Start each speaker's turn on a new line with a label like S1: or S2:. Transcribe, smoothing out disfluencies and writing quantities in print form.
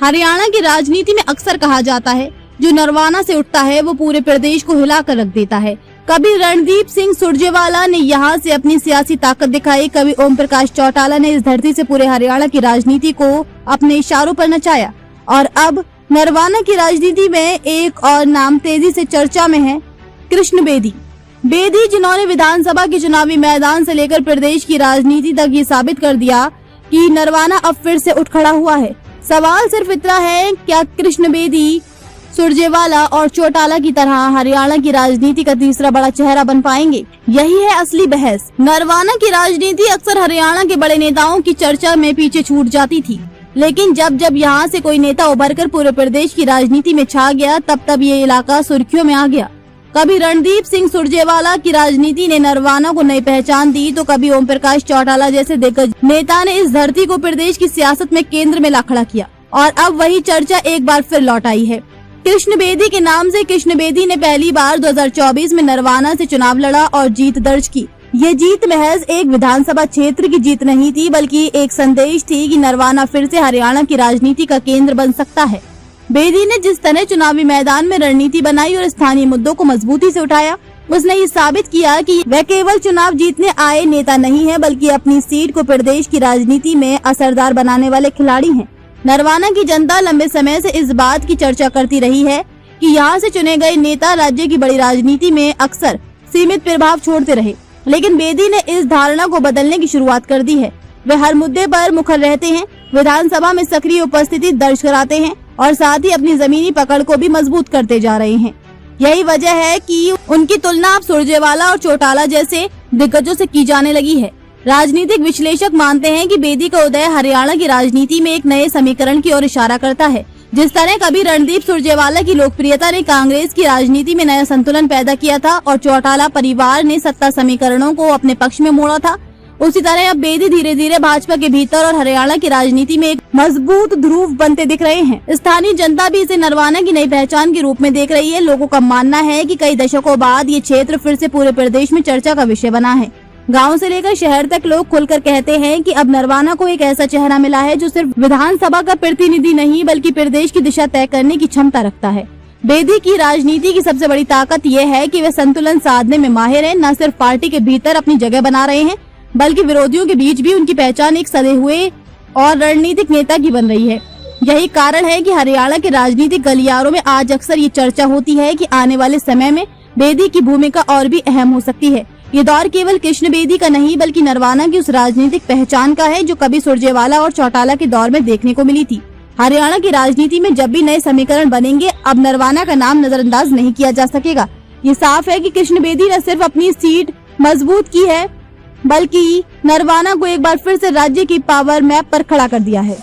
S1: हरियाणा की राजनीति में अक्सर कहा जाता है, जो नरवाना से उठता है वो पूरे प्रदेश को हिलाकर रख देता है। कभी रणदीप सिंह सुरजेवाला ने यहाँ से अपनी सियासी ताकत दिखाई, कभी ओम प्रकाश चौटाला ने इस धरती से पूरे हरियाणा की राजनीति को अपने इशारों पर नचाया। और अब नरवाना की राजनीति में एक और नाम तेजी से चर्चा में है, कृष्ण बेदी। बेदी जिन्होंने विधानसभा के चुनावी मैदान से लेकर प्रदेश की राजनीति तक ये साबित कर दिया कि नरवाना अब फिर से उठ खड़ा हुआ है। सवाल सिर्फ इतना है, क्या कृष्ण बेदी सुरजेवाला और चौटाला की तरह हरियाणा की राजनीति का तीसरा बड़ा चेहरा बन पाएंगे? यही है असली बहस। नरवाना की राजनीति अक्सर हरियाणा के बड़े नेताओं की चर्चा में पीछे छूट जाती थी, लेकिन जब जब यहाँ से कोई नेता उभरकर पूरे प्रदेश की राजनीति में छा गया, तब ये इलाका सुर्खियों में आ गया। कभी रणदीप सिंह सुरजेवाला की राजनीति ने नरवाना को नई पहचान दी, तो कभी ओम प्रकाश चौटाला जैसे दिग्गज नेता ने इस धरती को प्रदेश की सियासत में केंद्र में ला खड़ा किया। और अब वही चर्चा एक बार फिर लौट आई है, कृष्ण बेदी के नाम से। कृष्ण बेदी ने पहली बार 2024 में नरवाना से चुनाव लड़ा और जीत दर्ज की। ये जीत महज एक विधानसभा क्षेत्र की जीत नहीं थी, बल्कि एक संदेश थी कि नरवाना फिर से हरियाणा की राजनीति का केंद्र बन सकता है। बेदी ने जिस तरह चुनावी मैदान में रणनीति बनाई और स्थानीय मुद्दों को मजबूती से उठाया, उसने ये साबित किया कि वह केवल चुनाव जीतने आए नेता नहीं है, बल्कि अपनी सीट को प्रदेश की राजनीति में असरदार बनाने वाले खिलाड़ी हैं। नरवाना की जनता लंबे समय से इस बात की चर्चा करती रही है कि यहाँ से चुने गए नेता राज्य की बड़ी राजनीति में अक्सर सीमित प्रभाव छोड़ते रहे, लेकिन बेदी ने इस धारणा को बदलने की शुरुआत कर दी है। वे हर मुद्दे पर मुखर रहते हैं, विधानसभा में सक्रिय उपस्थिति दर्ज कराते हैं और साथ ही अपनी जमीनी पकड़ को भी मजबूत करते जा रहे हैं। यही वजह है कि उनकी तुलना अब सुरजेवाला और चौटाला जैसे दिग्गजों से की जाने लगी है। राजनीतिक विश्लेषक मानते हैं कि बेदी का उदय हरियाणा की राजनीति में एक नए समीकरण की ओर इशारा करता है। जिस तरह कभी रणदीप सुरजेवाला की लोकप्रियता ने कांग्रेस की राजनीति में नया संतुलन पैदा किया था और चौटाला परिवार ने सत्ता समीकरणों को अपने पक्ष में मोड़ा था, उसी तरह अब बेदी धीरे धीरे भाजपा के भीतर और हरियाणा की राजनीति में एक मजबूत ध्रुव बनते दिख रहे हैं। स्थानीय जनता भी इसे नरवाना की नई पहचान के रूप में देख रही है। लोगों का मानना है कि कई दशकों बाद ये क्षेत्र फिर से पूरे प्रदेश में चर्चा का विषय बना है। गांव से लेकर शहर तक लोग खुलकर कहते हैं कि अब नरवाना को एक ऐसा चेहरा मिला है जो सिर्फ विधानसभा का प्रतिनिधि नहीं, बल्कि प्रदेश की दिशा तय करने की क्षमता रखता है। बेदी की राजनीति की सबसे बड़ी ताकत यह है कि वे संतुलन साधने में माहिर हैं। न सिर्फ पार्टी के भीतर अपनी जगह बना रहे हैं, बल्कि विरोधियों के बीच भी उनकी पहचान एक सधे हुए और रणनीतिक नेता की बन रही है। यही कारण है कि हरियाणा के राजनीतिक गलियारों में आज अक्सर ये चर्चा होती है कि आने वाले समय में बेदी की भूमिका और भी अहम हो सकती है। ये दौर केवल कृष्ण बेदी का नहीं, बल्कि नरवाना की उस राजनीतिक पहचान का है जो कभी सुरजेवाला और चौटाला के दौर में देखने को मिली थी। हरियाणा की राजनीति में जब भी नए समीकरण बनेंगे, अब नरवाना का नाम नजरअंदाज नहीं किया जा सकेगा। ये साफ है कि कृष्ण बेदी न सिर्फ अपनी सीट मजबूत की है, बल्कि नरवाना को एक बार फिर से राज्य की पावर मैप पर खड़ा कर दिया है।